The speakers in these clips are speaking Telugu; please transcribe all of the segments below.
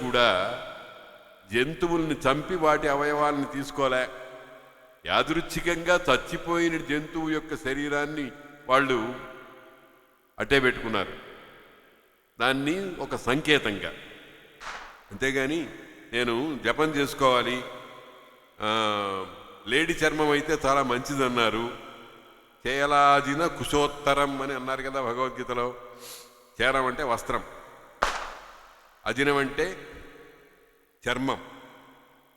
కూడా జంతువుల్ని చంపి వాటి అవయవాలను తీసుకోలే. యాదృచ్ఛికంగా చచ్చిపోయిన జంతువు యొక్క శరీరాన్ని వాళ్ళు అట్టే పెట్టుకున్నారు, దాన్ని ఒక సంకేతంగా. అంతేగాని నేను జపం చేసుకోవాలి, లేడీ చర్మం అయితే చాలా మంచిదన్నారు, చేలాదిన కుశోత్తరం అని అన్నారు కదా భగవద్గీతలో. చేరం అంటే వస్త్రం, అజినం అంటే చర్మం,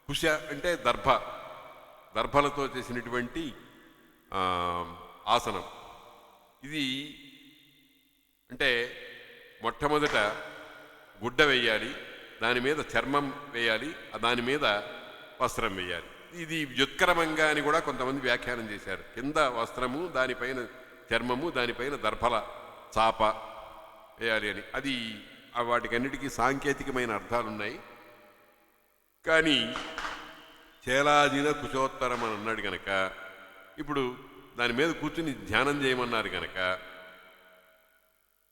కుశ అంటే దర్భలతో చేసినటువంటి ఆసనం. ఇది అంటే మొట్టమొదట గుడ్డ వేయాలి, దాని మీద చర్మం వేయాలి, దాని మీద వస్త్రం వేయాలి. ఇది వ్యుత్క్రమంగా అని కూడా కొంతమంది వ్యాఖ్యానం చేశారు. కింద వస్త్రము, దానిపైన చర్మము, దానిపైన దర్భల చాప వేయాలి అని. అది వాటికన్నిటికీ సాంకేతికమైన అర్థాలున్నాయి. కానీ చేలాదిన కుశోత్తరం అని అన్నాడు గనక, ఇప్పుడు దాని మీద కూర్చుని ధ్యానం చేయమన్నారు గనక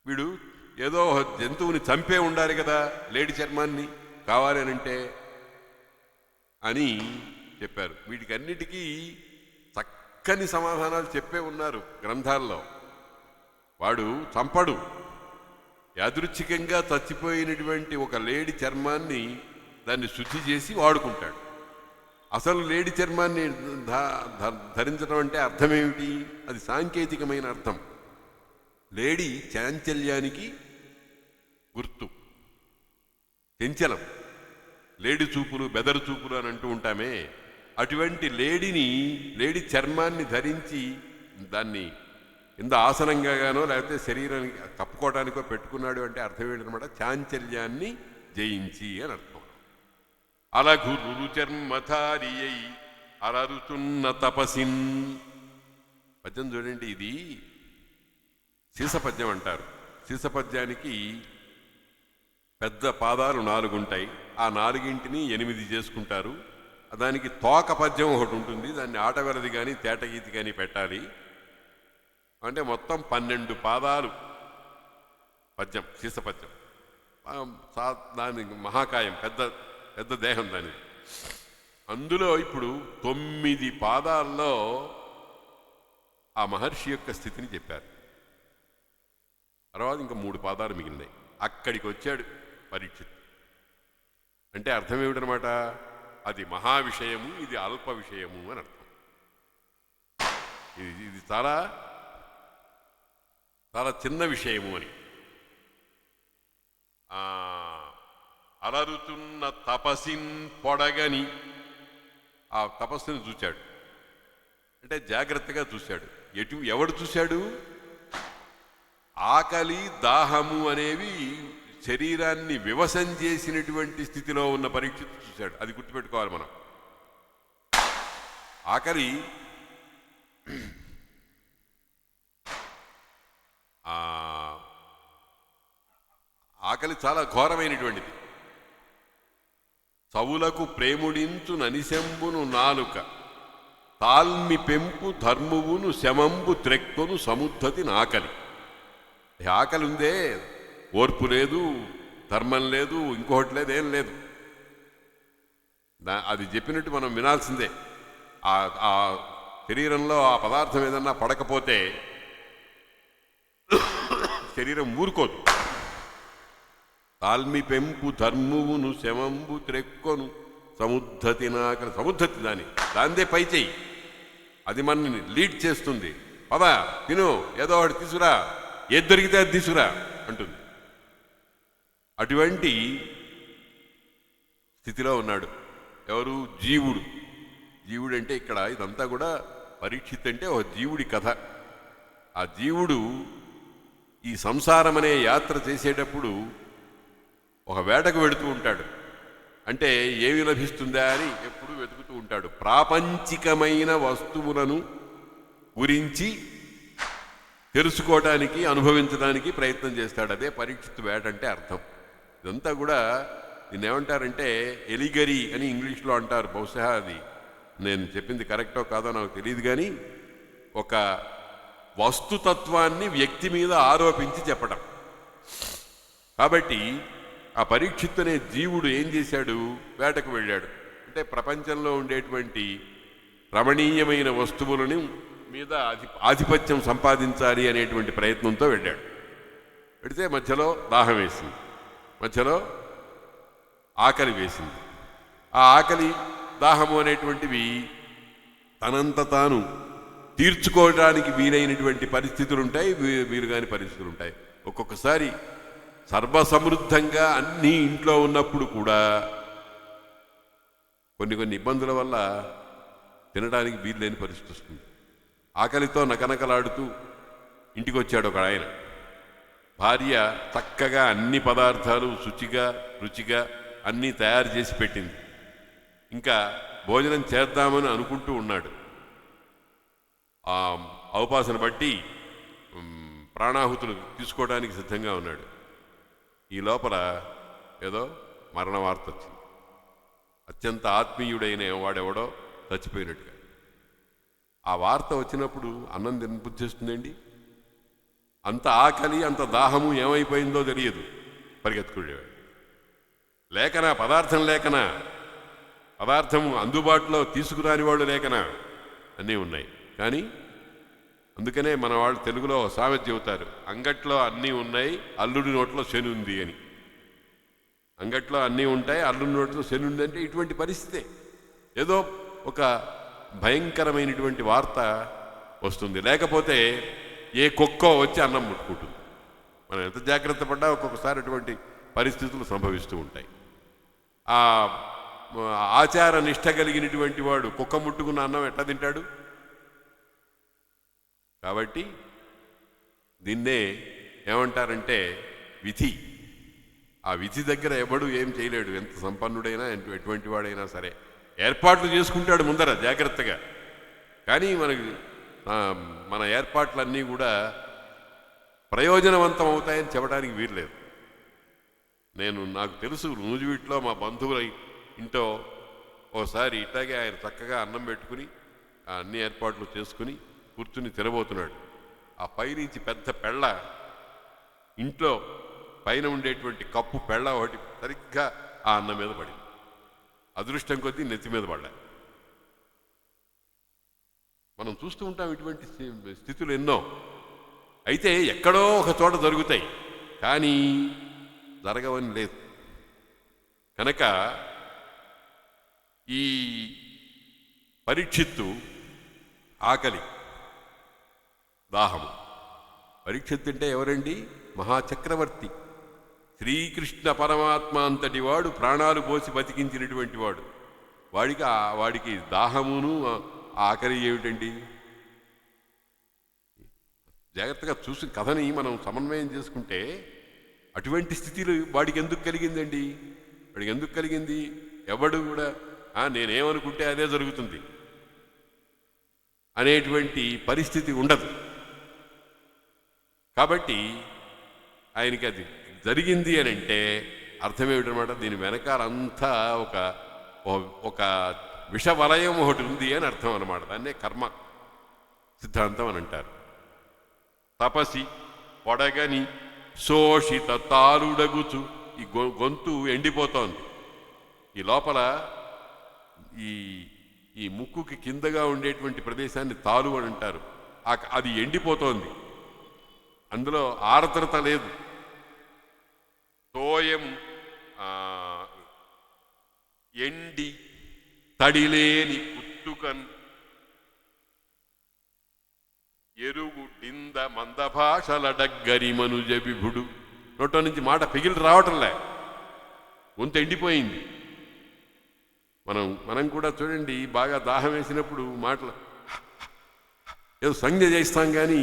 వీడు ఏదో జంతువుని చంపే ఉండాలి కదా లేడి చర్మాన్ని కావాలి అనంటే అని చెప్పారు. వీటికన్నిటికీ చక్కని సమాధానాలు చెప్పే ఉన్నారు గ్రంథాల్లో. వాడు చంపడు, యాదృచ్ఛికంగా చచ్చిపోయినటువంటి ఒక లేడి చర్మాన్ని దాన్ని శుద్ధి చేసి వాడుకుంటాడు. అసలు లేడి చర్మాన్ని ధరించడం అంటే అర్థమేమిటి? అది సాంకేతికమైన అర్థం. లేడి చాంచల్యానికి గుర్తు, చెంచలం, లేడి చూపులు, బెదరు చూపులు అని అంటూ ఉంటామే. అటువంటి లేడి చర్మాన్ని ధరించి దాన్ని కింద ఆసనంగానో లేకపోతే శరీరానికి కప్పుకోవడానికో పెట్టుకున్నాడు అంటే అర్థం ఏంటనమాట? చాంచల్యాన్ని జయించి అని అర్థం. అలఘురు చర్మధారియై అలరుతున్న తపసిన్. పద్యం చూడండి, ఇది సీసపద్యం అంటారు. సీసపద్యానికి పెద్ద పాదాలు 4 ఉంటాయి, ఆ 4ంటిని 8 చేసుకుంటారు. దానికి తోక పద్యం ఒకటి ఉంటుంది, దాన్ని ఆటవెరది కానీ తేటగీతి కానీ పెట్టాలి. అంటే మొత్తం 12 పాదాలు పద్యం, సీసపద్యం. దాని మహాకాయం, పెద్ద దేహం దాని. అందులో ఇప్పుడు 9 పాదాల్లో ఆ మహర్షి యొక్క స్థితిని చెప్పారు. తర్వాత ఇంకా 3 పాదాలు మిగిలినాయి. అక్కడికి వచ్చాడు పరీక్షిత్. అంటే అర్థం ఏమిటనమాట? అది మహా విషయము, ఇది అల్ప విషయము అని అర్థం. ఇది చాలా చాలా చిన్న విషయము అని. అలరుతున్న తపసిన్ పొడగని, ఆ తపస్సుని చూశాడు. అంటే జాగ్రత్తగా చూశాడు. ఎవడు చూశాడు? ఆకలి దాహము అనేవి శరీరాన్ని వివశం చేసినటువంటి స్థితిలో ఉన్న పరీక్షిత్తు చూశాడు. అది గుర్తుపెట్టుకోవాలి మనం. ఆకలి చాలా ఘోరమైనటువంటిది. చవులకు ప్రేముడించు ననిశంబును నాలుక, తాల్మి పెంపు ధర్మువును శమంబు త్రెక్కొను సముద్ధతి నాకలి. ఆకలి ఉందే, ఓర్పు లేదు, ధర్మం లేదు, ఇంకొకటి లేదు, ఏం లేదు. అది చెప్పినట్టు మనం వినాల్సిందే. ఆ శరీరంలో ఆ పదార్థం ఏదన్నా పడకపోతే శరీరం ఊరుకోదు. తాల్మి పెంపు ధర్మువును శమంబు త్రెక్కొను సముద్ధతి నాకలి. సముద్ధతి దాందే పై చెయ్యి, అది మనని లీడ్ చేస్తుంది. పద తిను, ఏదో ఒకటి తీసుకురా, ఏది దొరికితే అది తీసుకురా అంటుంది. అటువంటి స్థితిలో ఉన్నాడు ఎవరు? జీవుడు. జీవుడు అంటే ఇక్కడ ఇదంతా కూడా పరీక్షిత్ అంటే ఒక జీవుడి కథ. ఆ జీవుడు ఈ సంసారం అనే యాత్ర చేసేటప్పుడు ఒక వేటకు వెడుతూ ఉంటాడు. అంటే ఏమి లభిస్తుందా అని ఎప్పుడూ వెతుకుతూ ఉంటాడు. ప్రాపంచికమైన వస్తువులను గురించి తెలుసుకోవడానికి, అనుభవించడానికి ప్రయత్నం చేస్తాడు. అదే పరీక్షిత్ వేట అంటే అర్థం. ఇదంతా కూడా దీన్ని ఏమంటారంటే ఎలిగరీ అని ఇంగ్లీష్లో అంటారు. బహుశా అది నేను చెప్పింది కరెక్టో కాదో నాకు తెలియదు, కానీ ఒక వస్తుతత్వాన్ని వ్యక్తి మీద ఆరోపించి చెప్పడం. కాబట్టి ఆ పరీక్షిత్ అనే జీవుడు ఏం చేశాడు? వేటకు వెళ్ళాడు. అంటే ప్రపంచంలో ఉండేటువంటి రమణీయమైన వస్తువులని మీద ఆధిపత్యం సంపాదించాలి అనేటువంటి ప్రయత్నంతో వెళ్ళాడు. పెడితే మధ్యలో దాహం వేసింది, మధ్యలో ఆకలి వేసింది. ఆ ఆకలి దాహము అనేటువంటివి తనంత తాను తీర్చుకోవడానికి వీలైనటువంటి పరిస్థితులు ఉంటాయి, వీలుగాని పరిస్థితులు ఉంటాయి. ఒక్కొక్కసారి సర్వసమృద్ధంగా అన్నీ ఇంట్లో ఉన్నప్పుడు కూడా కొన్ని ఇబ్బందుల వల్ల తినడానికి వీలు లేని పరిస్థితి వస్తుంది. ఆకలితో నకనకలాడుతూ ఇంటికి వచ్చాడు ఒక ఆయన. భార్య చక్కగా అన్ని పదార్థాలు శుచిగా రుచిగా అన్నీ తయారు చేసి పెట్టింది. ఇంకా భోజనం చేద్దామని అనుకుంటూ ఉన్నాడు. ఆ అవకాశం బట్టి ప్రాణాహుతులు తీసుకోవడానికి సిద్ధంగా ఉన్నాడు. ఈ లోపల ఏదో మరణ వార్త వచ్చింది. అత్యంత ఆత్మీయుడైన వాడెవడో చచ్చిపోయినట్టుగా. ఆ వార్త వచ్చినప్పుడు అన్నం తినబుద్ధి చేస్తుందండి. అంత ఆకలి అంత దాహము ఏమైపోయిందో తెలియదు, పరిగెత్తుకునేవాడు. లేకనా పదార్థం లేకనా, పదార్థము అందుబాటులో తీసుకురాని వాళ్ళు లేకనా, అన్నీ ఉన్నాయి. కానీ అందుకనే మన వాళ్ళు తెలుగులో సామెత చెబుతారు, అంగట్లో అన్నీ ఉన్నాయి, అల్లుడి నోట్లో శని ఉంది అని. అంగట్లో అన్నీ ఉంటాయి, అల్లుడి నోట్లో శని ఉంది అంటే ఇటువంటి పరిస్థితే. ఏదో ఒక భయంకరమైనటువంటి వార్త వస్తుంది. లేకపోతే ఏ కుక్కో వచ్చి అన్నం ముట్టుకుంటుంది. మనం ఎంత జాగ్రత్త పడ్డా ఒక్కొక్కసారి అటువంటి పరిస్థితులు సంభవిస్తూ ఉంటాయి. ఆ ఆచార నిష్ట కలిగినటువంటి వాడు కుక్క ముట్టుకున్న అన్నం ఎట్లా తింటాడు? కాబట్టి దీన్నే ఏమంటారంటే విధి. ఆ విధి దగ్గర ఎవడు ఏం చేయలేడు. ఎంత సంపన్నుడైనా ఎటువంటి వాడైనా సరే ఏర్పాట్లు చేసుకుంటాడు ముందర జాగ్రత్తగా. కానీ మన ఏర్పాట్లన్నీ కూడా ప్రయోజనవంతం అవుతాయని చెప్పడానికి వీర్లేదు. నాకు తెలుసు, నూజివీట్లో మా బంధువుల ఇంట్లో ఓసారి ఇట్లాగే ఆయన చక్కగా అన్నం పెట్టుకుని అన్ని ఏర్పాట్లు చేసుకుని కూర్చుని తినబోతున్నాడు. ఆ పైనుంచి పెద్ద పెళ్ళ ఇంట్లో పైన ఉండేటువంటి కప్పు పెళ్ళ ఒకటి సరిగ్గా ఆ అన్నం మీద పడింది. అదృష్టం కొద్దీ నెత్తి మీద పడ్డా. మనం చూస్తూ ఉంటాం ఇటువంటి స్థితులు ఎన్నో. అయితే ఎక్కడో ఒక చోట జరుగుతాయి, కానీ జరగవని లేదు. కనుక ఈ పరీక్షిత్తు ఆకలి దాహము. పరీక్షిత్తు అంటే ఎవరండి? మహాచక్రవర్తి, శ్రీకృష్ణ పరమాత్మ అంతటి వాడు, ప్రాణాలు పోసి బతికించినటువంటి వాడు. వాడికి దాహమును ఆకలి ఏమిటండి? జాగ్రత్తగా చూసి కథని మనం సమన్వయం చేసుకుంటే అటువంటి స్థితిలో వాడికి ఎందుకు కలిగిందండి? వాడికి ఎందుకు కలిగింది? ఎవడు కూడా నేనేమనుకుంటే అదే జరుగుతుంది అనేటువంటి పరిస్థితి ఉండదు. కాబట్టి ఆయనకి అది జరిగింది అని అంటే అర్థమేమిటనమాట? దీని వెనకాలంతా ఒక విషవలయం ఒకటి ఉంది అని అర్థం అనమాట. దాన్నే కర్మ సిద్ధాంతం అని అంటారు. తపసి పొడగని శోషిత తాలుడగుచు, ఈ గొంతు ఎండిపోతోంది. ఈ లోపల ఈ ముక్కుకి కిందగా ఉండేటువంటి ప్రదేశాన్ని తాలు అని అంటారు. అది ఎండిపోతోంది, అందులో ఆర్ద్రత లేదు. తోయం ఎండి తడిలేని పుట్టుకన్ ఎరుగు డింద మందభాషలడగ్గరి మనుజ విభుడు. నోట్లో నుంచి మాట పిగిలి రావటంలే, గొంతు ఎండిపోయింది. మనం కూడా చూడండి, బాగా దాహం వేసినప్పుడు మాటలు ఏదో సంజ్ఞ చేస్తాం, కానీ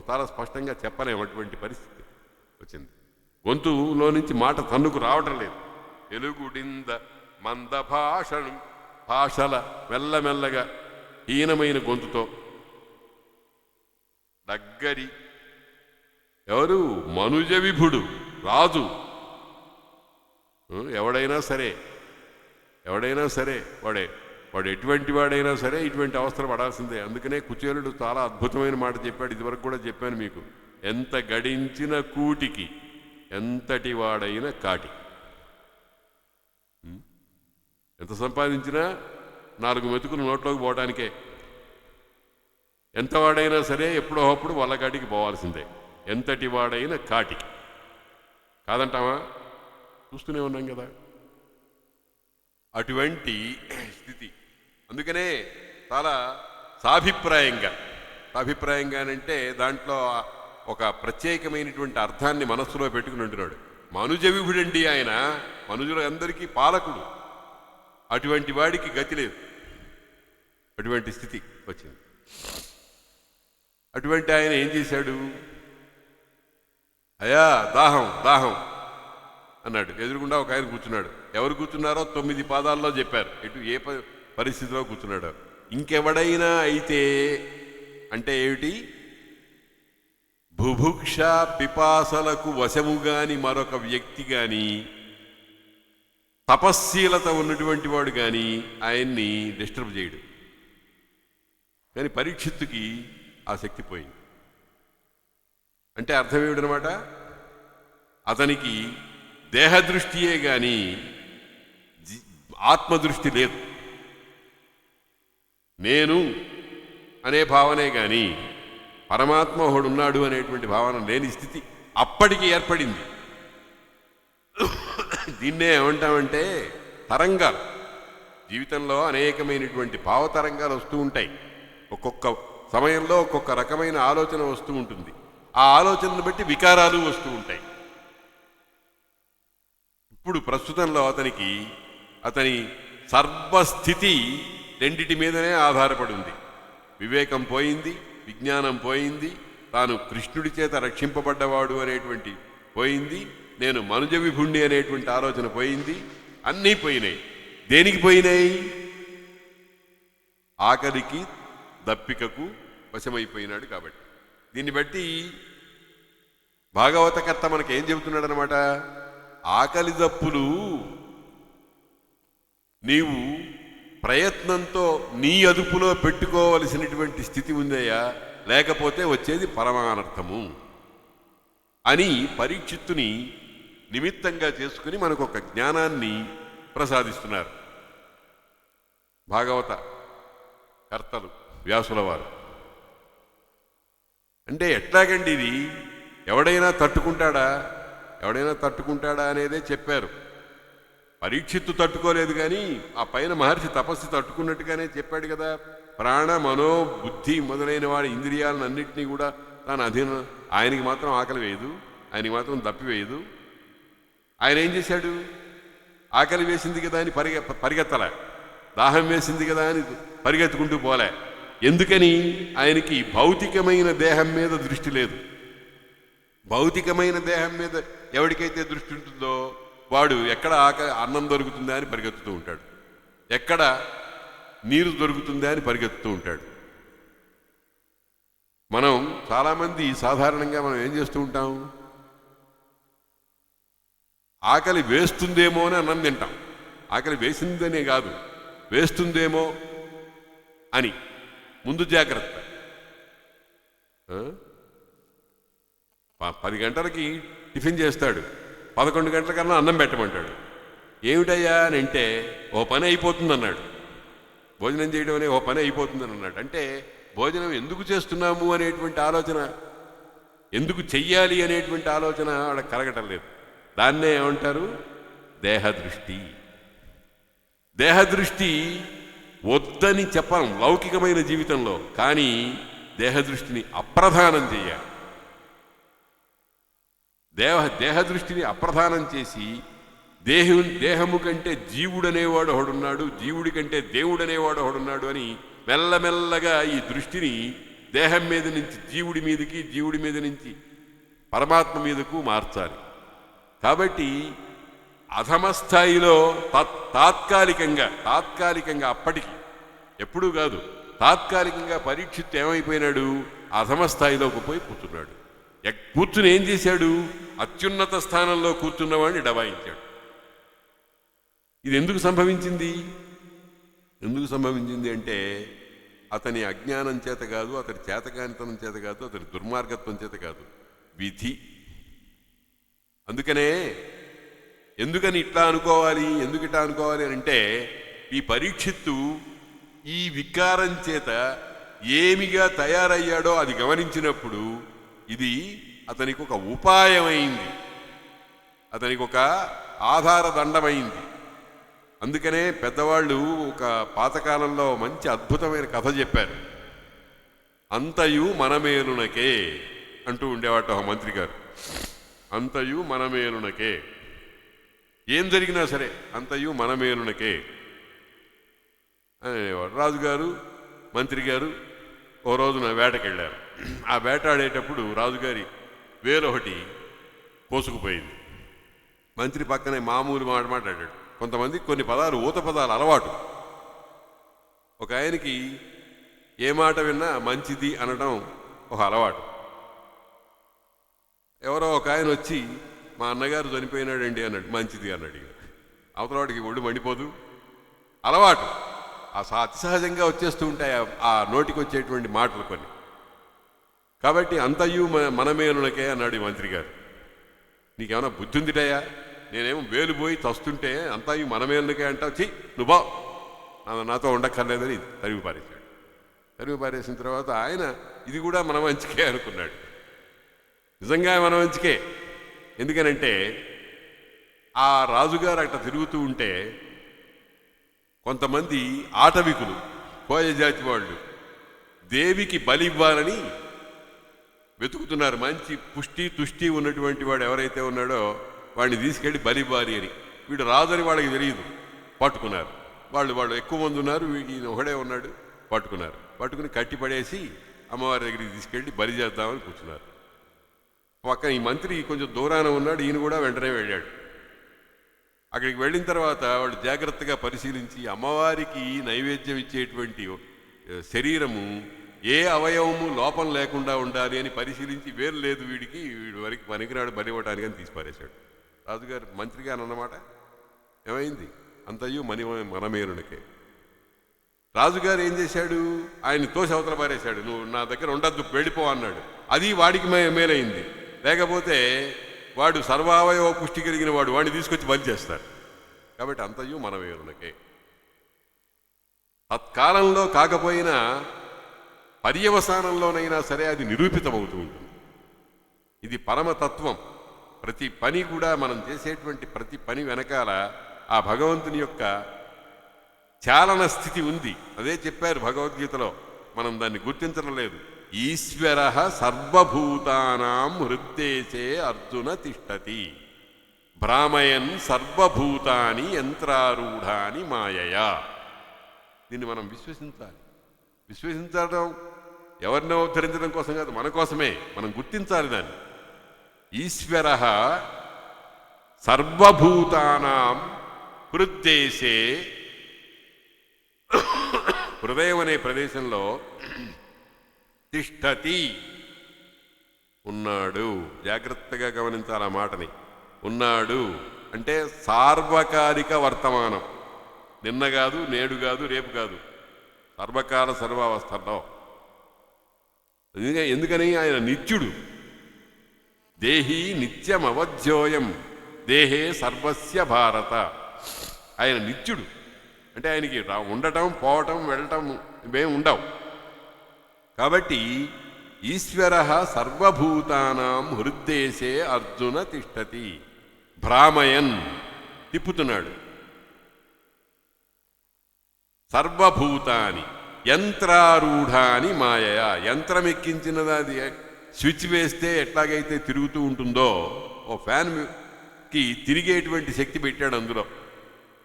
చాలా స్పష్టంగా చెప్పలేము. అటువంటి పరిస్థితి వచ్చింది. గొంతులో నుంచి మాట తన్నుకు రావటం లేదు. ఎలుగుడింద మంద భాషల మెల్లమెల్లగా హీనమైన గొంతుతో దగ్గరి ఎవరు? మనుజ విభుడు, రాజు. ఎవడైనా సరే వాడు ఎటువంటి వాడైనా సరే ఇటువంటి అవస్థలు పడాల్సిందే. అందుకనే కుచేలుడు చాలా అద్భుతమైన మాట చెప్పాడు. ఇదివరకు కూడా చెప్పాను మీకు. ఎంత గడించిన కూటికి ఎంతటి వాడైన కాటి. ఎంత సంపాదించినా 4 మెతుకులు నోట్లోకి పోవడానికే. ఎంత వాడైనా సరే ఎప్పుడో అప్పుడు వల్లకాటికి పోవాల్సిందే. ఎంతటి వాడైన కాటి కాదంటావా? చూస్తూనే ఉన్నాం కదా అటువంటి స్థితి. అందుకనే చాలా సాభిప్రాయంగానంటే దాంట్లో ఒక ప్రత్యేకమైనటువంటి అర్థాన్ని మనస్సులో పెట్టుకుని ఉంటున్నాడు. మనుజ విభుడండి ఆయన, మనుజులందరికీ పాలకుడు. అటువంటి వాడికి గతి లేదు, అటువంటి స్థితి వచ్చింది. అటువంటి ఆయన ఏం చేశాడు? అయ్యా దాహం దాహం అన్నాడు. ఎదురుగుండా ఒక ఆయన కూర్చున్నాడు. ఎవరు కూర్చున్నారో 9 పాదాల్లో చెప్పారు, ఎటు ఏ పరిస్థితిలో కూర్చున్నాడో. ఇంకెవడైనా అయితే అంటే ఏమిటి? బుభుక్ష పిపాసలకు వశముగాని మరొక వ్యక్తి గాని, తపశ్శీలత ఉన్నటువంటి వాడు కానీ ఆయన్ని డిస్టర్బ్ చేయడు. కానీ పరీక్షిత్తుకి ఆ శక్తి పోయింది. అంటే అర్థం ఏమిటనమాట? అతనికి దేహదృష్టియే కానీ ఆత్మదృష్టి లేదు. నేను అనే భావనే కానీ పరమాత్మ ఒకడున్నాడు అనేటువంటి భావన లేని స్థితి అప్పటికి ఏర్పడింది. దీన్నే ఏమంటామంటే తరంగాలు. జీవితంలో అనేకమైనటువంటి భావతరంగాలు వస్తూ ఉంటాయి. ఒక్కొక్క సమయంలో ఒక్కొక్క రకమైన ఆలోచన వస్తూ ఉంటుంది. ఆ ఆలోచనను బట్టి వికారాలు వస్తూ ఉంటాయి. ఇప్పుడు ప్రస్తుతంలో అతని సర్వస్థితి రెండిటి మీదనే ఆధారపడి ఉంది. వివేకం పోయింది, విజ్ఞానం పోయింది, తాను కృష్ణుడి చేత రక్షింపబడ్డవాడు అనేటువంటి పోయింది, నేను మనుజ విభుణ్ణి అనేటువంటి ఆలోచన పోయింది. అన్నీ పోయినాయి. దేనికి పోయినాయి? ఆకలికి దప్పికకు వశమైపోయినాడు కాబట్టి. దీన్ని బట్టి భాగవతకర్త మనకేం చెబుతున్నాడు అనమాట? ఆకలి దప్పులు నీవు ప్రయత్నంతో నీ అదుపులో పెట్టుకోవలసినటువంటి స్థితి ఉందయ్యా, లేకపోతే వచ్చేది పరమానర్థము అని పరీక్షిత్తుని నిమిత్తంగా చేసుకుని మనకు ఒక జ్ఞానాన్ని ప్రసాదిస్తున్నారు భాగవత కర్తలు, వ్యాసుల వారు. అంటే ఎట్లాగండి ఇది? ఎవడైనా తట్టుకుంటాడా అనేదే చెప్పారు. పరీక్షిత్తు తట్టుకోలేదు, కానీ ఆ పైన మహర్షి తపస్సు తట్టుకున్నట్టుగానే చెప్పాడు కదా. ప్రాణ మనో బుద్ధి మొదలైన వాడి ఇంద్రియాలను అన్నింటినీ కూడా తాను అధీనం. ఆయనకి మాత్రం ఆకలి వేయదు, ఆయనకి మాత్రం దప్పివేయదు. ఆయన ఏం చేశాడు? ఆకలి వేసింది కదా అని పరిగెత్తలే, దాహం వేసింది కదా అని పరిగెత్తుకుంటూ పోలే. ఎందుకని? ఆయనకి భౌతికమైన దేహం మీద దృష్టి లేదు. భౌతికమైన దేహం మీద ఎవరికైతే దృష్టి ఉంటుందో వాడు ఎక్కడ అన్నం దొరుకుతుందా అని పరిగెత్తుతూ ఉంటాడు, ఎక్కడ నీరు దొరుకుతుందా అని పరిగెత్తుతూ ఉంటాడు. మనం చాలామంది సాధారణంగా మనం ఏం చేస్తూ ఉంటాం? ఆకలి వేస్తుందేమో అని అన్నం తింటాం. ఆకలి వేసిందనే కాదు, వేస్తుందేమో అని ముందు జాగ్రత్త. 10 గంటలకి టిఫిన్ చేస్తాడు, 11 గంటలకన్నా అన్నం పెట్టమంటాడు. ఏమిటయ్యా అని అంటే, ఓ పని అయిపోతుంది అన్నాడు. భోజనం చేయడం అనే ఓ పని అయిపోతుందని అన్నాడు. అంటే భోజనం ఎందుకు చేస్తున్నాము అనేటువంటి ఆలోచన, ఎందుకు చెయ్యాలి అనేటువంటి ఆలోచన వాళ్ళకి కలగటం లేదు. దాన్నే ఏమంటారు? దేహదృష్టి. దేహదృష్టి వద్దని చెప్పం లౌకికమైన జీవితంలో, కానీ దేహదృష్టిని అప్రధానం చేయాలి. దేహదృష్టిని అప్రధానం చేసి దేహము కంటే జీవుడనేవాడు ఒకడున్నాడు, జీవుడి కంటే దేవుడనేవాడు ఒకడున్నాడు అని మెల్లమెల్లగా ఈ దృష్టిని దేహం మీద నుంచి జీవుడి మీదకి, జీవుడి మీద నుంచి పరమాత్మ మీదకు మార్చాలి. కాబట్టి అధమస్థాయిలో తాత్కాలికంగా అప్పటికి ఎప్పుడూ కాదు, తాత్కాలికంగా పరీక్షిత్తు ఏమైపోయినాడు? అధమస్థాయిలోకి పోయి కూర్చున్నాడు. కూర్చుని ఏం చేశాడు? అత్యున్నత స్థానంలో కూర్చున్నవాడిని డబాయించాడు. ఇది ఎందుకు సంభవించింది? అంటే అతని అజ్ఞానం చేత కాదు, అతని చేతకానితనం చేత కాదు, అతని దుర్మార్గత్వం చేత కాదు, విధి. అందుకనే ఎందుకని ఇట్లా అనుకోవాలి, ఎందుకు ఇట్లా అనుకోవాలి అని అంటే, ఈ పరీక్షిత్తు ఈ వికారం చేత ఏమిగా తయారయ్యాడో అది గమనించినప్పుడు ఇది అతనికి ఒక ఉపాయమైంది, అతనికి ఒక ఆధారదండమైంది. అందుకనే పెద్దవాళ్ళు ఒక పాతకాలంలో మంచి అద్భుతమైన కథ చెప్పారు. అంతయు మనమేలునకే అంటూ ఉండేవాట ఒక మంత్రి గారు. అంతయు మనమేలునకే, ఏం జరిగినా సరే అంతయు మనమేలునకే అనేవాడు. రాజుగారు మంత్రి గారు ఓ రోజున వేటకెళ్ళారు. ఆ వేటాడేటప్పుడు రాజుగారి వేరొకటి కోసుకుపోయింది. మంత్రి పక్కనే మామూలు మాట మాట్లాడాడు. కొంతమంది కొన్ని పదాలు ఊత పదాలు అలవాటు. ఒక ఆయనకి ఏ మాట విన్నా మంచిది అనడం ఒక అలవాటు. ఎవరో ఒక ఆయన వచ్చి మా అన్నగారు చనిపోయినాడండి అన్నాడు. మంచిది అన్నాడు. అవతలవాడికి ఒళ్ళు మండిపోదు. అలవాటు అతి సహజంగా వచ్చేస్తూ ఉంటాయి ఆ నోటికి వచ్చేటువంటి మాటలు కొన్ని. కాబట్టి అంతయు మనమేలునకే అన్నాడు ఈ మంత్రి గారు. నీకేమైనా బుద్ధి ఉందిటయా? నేనేమో వేలు పోయి తస్తుంటే అంతయు మనమేలునకే అంటావు, చి నువ్వు నాతో ఉండక్కర్లేదని తరిమి పారేశాడు. తరిమి పారేసిన తర్వాత ఆయన ఇది కూడా మన మంచికే అనుకున్నాడు. నిజంగా మన మంచికే. ఎందుకనంటే ఆ రాజుగారు అట్లా తిరుగుతూ ఉంటే కొంతమంది ఆటవికులు, కోయ జాతి వాళ్ళు దేవికి బలి ఇవ్వాలని వెతుకుతున్నారు. మంచి పుష్టి తుష్టి ఉన్నటువంటి వాడు ఎవరైతే ఉన్నాడో వాడిని తీసుకెళ్ళి బలి ఇవ్వాలి అని. వీడు రాజని వాళ్ళకి తెలియదు. పట్టుకున్నారు. వాళ్ళు ఎక్కువ మంది ఉన్నారు, ఈయన ఒకడే ఉన్నాడు. పట్టుకుని కట్టిపడేసి అమ్మవారి దగ్గరికి తీసుకెళ్ళి బలి చేద్దామని కూర్చున్నారు. పక్కన ఈ మంత్రి కొంచెం దూరాన ఉన్నాడు. ఈయన కూడా వెంటనే వెళ్ళాడు. అక్కడికి వెళ్ళిన తర్వాత వాళ్ళు జాగ్రత్తగా పరిశీలించి అమ్మవారికి నైవేద్యం ఇచ్చేటువంటి శరీరము ఏ అవయవము లోపం లేకుండా ఉండాలి అని పరిశీలించి, వేరు లేదు వీడి వరకు పనికిరాడు బలి ఇవ్వటానికి అని తీసిపారేశాడు. రాజుగారు మంత్రి గారు అన్నమాట. ఏమైంది? అంతయు మనమేలునకే. రాజుగారు ఏం చేశాడు? ఆయన తోసి అవతల పారేశాడు. నువ్వు నా దగ్గర ఉండద్దు, వెళ్ళిపో అన్నాడు. అది వాడికి మేలైంది. లేకపోతే వాడు సర్వావయవ పుష్టి కలిగిన వాడు, వాడిని తీసుకొచ్చి బలి చేస్తాడు. కాబట్టి అంతయు మనమేలునకే. తత్కాలంలో కాకపోయినా పర్యవసానంలోనైనా సరే అది నిరూపితమవుతూ ఉంటుంది. ఇది పరమతత్వం. ప్రతి పని కూడా మనం చేసేటువంటి ప్రతి పని వెనకాల ఆ భగవంతుని యొక్క చాలన స్థితి ఉంది. అదే చెప్పారు భగవద్గీతలో. మనం దాన్ని గుర్తించడం లేదు. ఈశ్వర సర్వభూతానాం హృద్దేశే అర్జున తిష్టతి భ్రామయన్ సర్వభూతాని యంత్రారూఢాని మాయయా. దీన్ని మనం విశ్వసించాలి. విశ్వసించడం ఎవరినో ఉద్ధరించడం కోసం కాదు, మన కోసమే. మనం గుర్తించాలి దాన్ని. ఈశ్వర సర్వభూతానాం హృద్దేశే, హృదయం అనే ప్రదేశంలో తిష్టతి ఉన్నాడు. జాగ్రత్తగా గమనించాలి ఆ మాటని. ఉన్నాడు అంటే సార్వకాలిక వర్తమానం. నిన్న కాదు, నేడు కాదు, రేపు కాదు, సర్వకాల సర్వావస్థలో. ఎందుకని ఆయన నిత్యుడు. దేహీ నిత్యమవధ్యోయం దేహే సర్వస్య భారత. ఆయన నిత్యుడు అంటే ఆయనకి ఉండటం, పోవటం, వెళ్ళటం ఇవేం ఉండవు. కాబట్టి ఈశ్వర సర్వభూతానాం హృద్దేశే అర్జున తిష్టతి భ్రామయన్, తిప్పుతున్నాడు. సర్వభూతాని యంత్రారూఢాని మాయయా. యంత్రం ఎక్కించినది. అది స్విచ్ వేస్తే ఎట్లాగైతే తిరుగుతూ ఉంటుందో, ఓ ఫ్యాన్కి తిరిగేటువంటి శక్తి పెట్టాడు అందులో,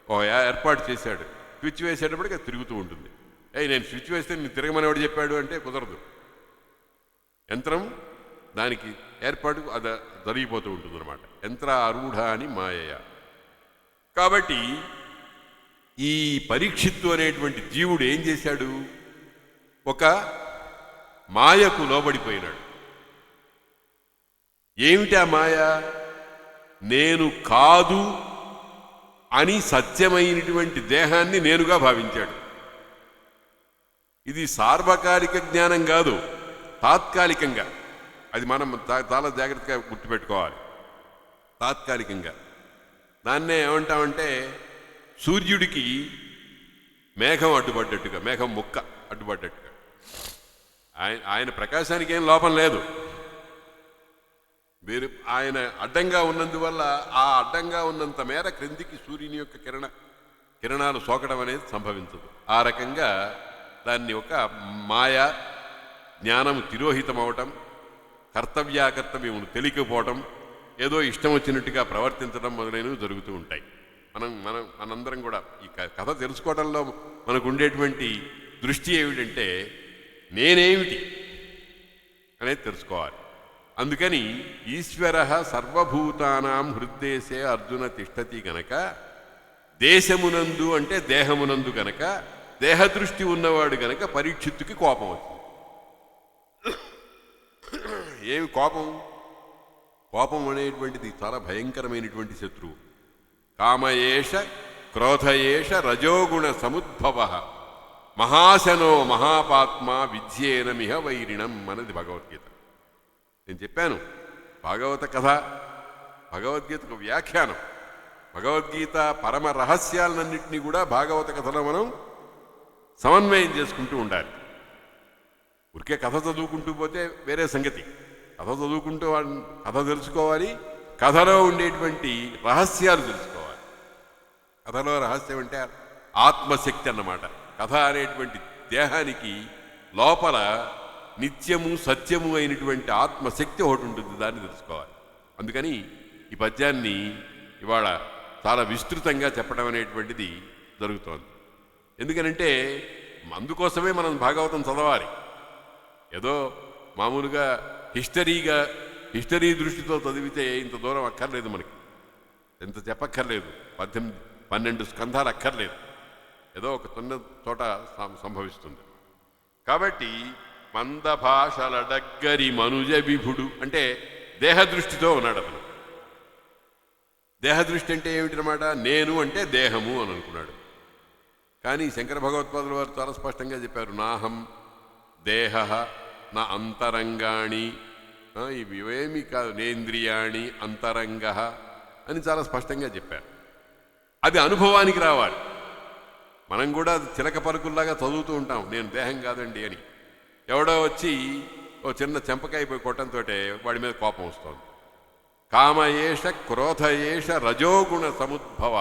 ఓ ఏర్పాటు చేశాడు. స్విచ్ వేసేటప్పటికి అది తిరుగుతూ ఉంటుంది. నేను స్విచ్ వేస్తే నేను తిరగమనేవాడు చెప్పాడు అంటే కుదరదు. యంత్రం దానికి ఏర్పాటు అది జరిగిపోతూ ఉంటుంది అనమాట. యంత్ర ఆరూఢాని మాయయా. కాబట్టి ఈ పరీక్షిత్తు అనేటువంటి జీవుడు ఏం చేశాడు? ఒక మాయకు లోబడిపోయినాడు. ఏమిటి ఆ మాయ? నేను కాదు అని సత్యమైనటువంటి దేహాన్ని నేనుగా భావించాడు. ఇది సార్వకాలిక జ్ఞానం కాదు, తాత్కాలికంగా. అది మనం చాలా జాగ్రత్తగా గుర్తుపెట్టుకోవాలి. తాత్కాలికంగా. దాన్నే ఏమంటామంటే సూర్యుడికి మేఘం అడ్డుపడ్డట్టుగా, మేఘం ముక్క అడ్డుపడ్డట్టుగా. ఆయన ప్రకాశానికి ఏం లోపం లేదు. మీరు ఆయన అడ్డంగా ఉన్నందువల్ల ఆ అడ్డంగా ఉన్నంత మేర క్రిందికి సూర్యుని యొక్క కిరణాలు సోకడం అనేది సంభవించదు. ఆ రకంగా దాన్ని ఒక మాయా జ్ఞానం తిరోహితం అవటం, కర్తవ్యాకర్తవ్యమును తెలియకపోవటం, ఏదో ఇష్టం వచ్చినట్టుగా ప్రవర్తించడం మొదలైనవి జరుగుతూ ఉంటాయి. మనందరం కూడా ఈ కథ తెలుసుకోవడంలో మనకు ఉండేటువంటి దృష్టి ఏమిటంటే నేనేమిటి అనేది తెలుసుకోవాలి. అందుకని ఈశ్వర సర్వభూతానాం హృద్దేశే అర్జున తిష్టతి గనక, దేశమునందు అంటే దేహమునందు గనక, దేహదృష్టి ఉన్నవాడు గనక పరీక్షిత్తుకి కోపం వచ్చింది. ఏమి కోపం? కోపం అనేటువంటిది చాలా భయంకరమైనటువంటి శత్రువు. కామయేష క్రోధయేష రజోగుణ సముద్భవ మహాశనో మహాపాత్మ విద్యేనమిహ వైరిణం అన్నది భగవద్గీత. నేను చెప్పాను, భాగవత కథ భగవద్గీతకు వ్యాఖ్యానం. భగవద్గీత పరమ రహస్యాలన్నింటినీ కూడా భాగవత కథలో మనం సమన్వయం చేసుకుంటూ ఉండాలి. ఊరికే కథ చదువుకుంటూ పోతే వేరే సంగతి. కథ చదువుకుంటూ కథ తెలుసుకోవాలి, కథలో ఉండేటువంటి రహస్యాలు తెలుసుకోవాలి. కథలో రహస్యం అంటే ఆత్మశక్తి అన్నమాట. కథ అనేటువంటి దేహానికి లోపల నిత్యము సత్యము అయినటువంటి ఆత్మశక్తి ఒకటి ఉంటుంది, దాన్ని తెలుసుకోవాలి. అందుకని ఈ పద్యాన్ని ఇవాళ చాలా విస్తృతంగా చెప్పడం అనేటువంటిది జరుగుతోంది. ఎందుకనంటే అందుకోసమే మనం భాగవతం చదవాలి. ఏదో మామూలుగా హిస్టరీ దృష్టితో చదివితే ఇంత దూరం అక్కర్లేదు, మనకి ఎంత చెప్పక్కర్లేదు, 12 స్కంధాలు అక్కర్లేదు, ఏదో ఒక చిన్న చోట సంభవిస్తుంది. కాబట్టి మంద భాషలడగ్గరి మనుజ విభుడు అంటే దేహదృష్టితో ఉన్నాడు అతను. దేహదృష్టి అంటే ఏమిటనమాట? నేను అంటే దేహము అని అనుకున్నాడు. కానీ శంకర భగవత్పాదుల వారు చాలా స్పష్టంగా చెప్పారు, నాహం దేహ నా అంతరంగాణి, ఇవేమి కాదు, నేంద్రియాణి అంతరంగ అని చాలా స్పష్టంగా చెప్పారు. అది అనుభవానికి రావాలి. మనం కూడా చిలక పలుకుల్లాగా చదువుతూ ఉంటాం, నేను దేహం కాదండి అని. ఎవడో వచ్చి ఓ చిన్న చెంపకాయ పోయి కొట్టంతో వాడి మీద కోపం వస్తుంది. కామయేష క్రోధయేష రజోగుణ సముద్భవ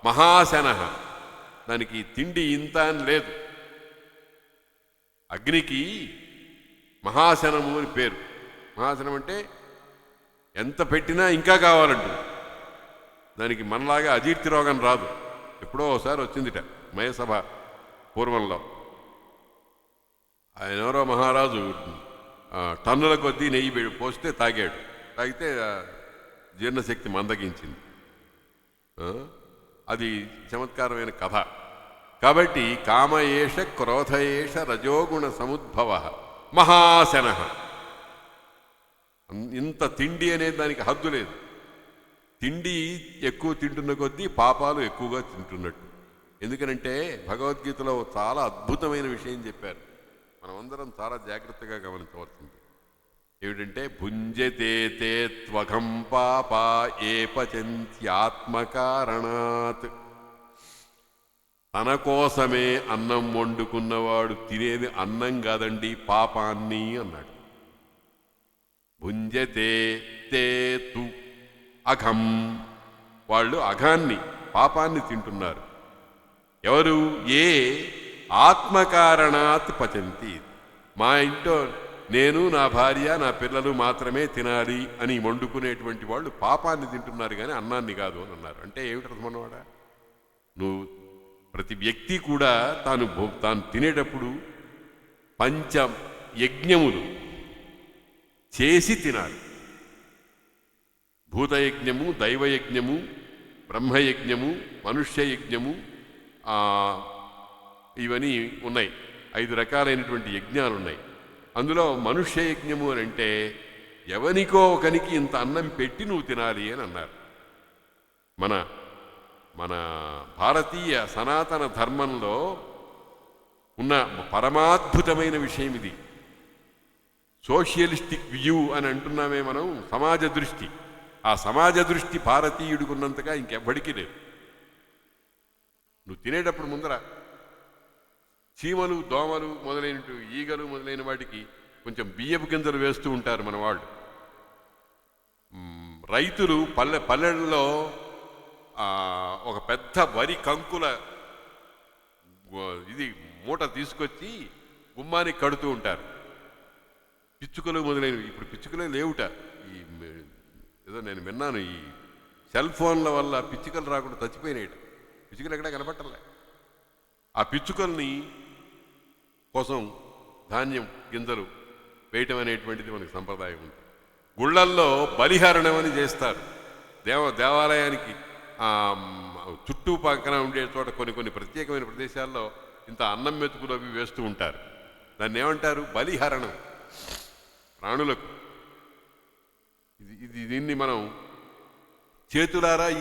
మహాశన. దానికి తిండి ఇంత అని లేదు. అగ్నికి మహాశనము అని పేరు. మహాశనం అంటే ఎంత పెట్టినా ఇంకా కావాలంటుంది. దానికి మనలాగా అజీర్తి రోగం రాదు. ఎప్పుడో ఒకసారి వచ్చిందిట మయసభ పూర్వంలో. ఆయన ఎవరో మహారాజు టన్నుల కొద్దీ నెయ్యి పోస్తే తాగాడు. తాగితే జీర్ణశక్తి మందగించింది. అది చమత్కారమైన కథ. కాబట్టి కామయేష క్రోధయేష రజోగుణ సముద్భవ మహాశన. ఇంత తిండి అనేది దానికి హద్దు లేదు. తిండి ఎక్కువ తింటున్న కొద్దీ పాపాలు ఎక్కువగా తింటున్నట్టు. ఎందుకనంటే భగవద్గీతలో చాలా అద్భుతమైన విషయం చెప్పారు, మనమందరం చాలా జాగ్రత్తగా గమనించవలసింది. ఏమిటంటే భుంజతే తే త్వఘం పాపా ఏ పచంత్యాత్మకారణాత్. తన కోసమే అన్నం వండుకున్నవాడు తినేది అన్నం కాదండి, పాపాన్ని అన్నాడు. భుంజతే తే తు అఘం. వాళ్ళు అఘాన్ని, పాపాన్ని తింటున్నారు. ఎవరు? ఏ ఆత్మకారణాత్ పచంతి. మా ఇంట్లో నేను, నా భార్య, నా పిల్లలు మాత్రమే తినాలి అని వండుకునేటువంటి వాళ్ళు పాపాన్ని తింటున్నారు కానీ అన్నాన్ని కాదు అని అన్నారు. అంటే ఏమిటి అన్నమాట? నువ్వు ప్రతి వ్యక్తి కూడా తాను తినేటప్పుడు పంచ యజ్ఞములు చేసి తినాలి. భూతయజ్ఞము, దైవయజ్ఞము, బ్రహ్మయజ్ఞము, మనుష్యయజ్ఞము, ఇవన్నీ ఉన్నాయి. 5 రకాలైనటువంటి యజ్ఞాలు ఉన్నాయి. అందులో మనుష్య యజ్ఞము అని అంటే ఎవనికో ఒకనికి ఇంత అన్నం పెట్టి నువ్వు తినాలి అని అన్నారు. మన మన భారతీయ సనాతన ధర్మంలో ఉన్న పరమాద్భుతమైన విషయం ఇది. సోషియలిస్టిక్ వ్యూ అని అంటున్నామే మనం, సమాజ దృష్టి. ఆ సమాజ దృష్టి భారతీయుడికి ఉన్నంతగా ఇంకెవ్వడికి లేదు. నువ్వు తినేటప్పుడు ముందర చీమలు, దోమలు మొదలైన ఈగలు మొదలైన వాటికి కొంచెం బియ్యపు గింజలు వేస్తూ ఉంటారు మన వాళ్ళు. రైతులు పల్లెల్లో ఒక పెద్ద వరి కంకుల ఇది మూట తీసుకొచ్చి గుమ్మానికి కడుతూ ఉంటారు. పిచ్చుకలు మొదలైనవి. ఇప్పుడు పిచ్చుకలే లేవుట. ఈ ఏదో నేను విన్నాను, ఈ సెల్ ఫోన్ల వల్ల పిచ్చుకలు రాకుండా చచ్చిపోయినాయి. పిచ్చుకలు ఎక్కడా కనపట్టలే. ఆ పిచ్చుకల్ని కోసం ధాన్యం గింజలు వేయటం అనేటువంటిది మనకి సంప్రదాయం ఉంది. గుళ్ళల్లో బలిహరణం అని చేస్తారు. దేవాలయానికి చుట్టూ పక్కన ఉండే చోట కొన్ని ప్రత్యేకమైన ప్రదేశాల్లో ఇంత అన్నం మెతుకులు అవి వేస్తూ ఉంటారు. దాన్ని ఏమంటారు? బలిహరణం, ప్రాణులకు. దీన్ని మనం చేతులారా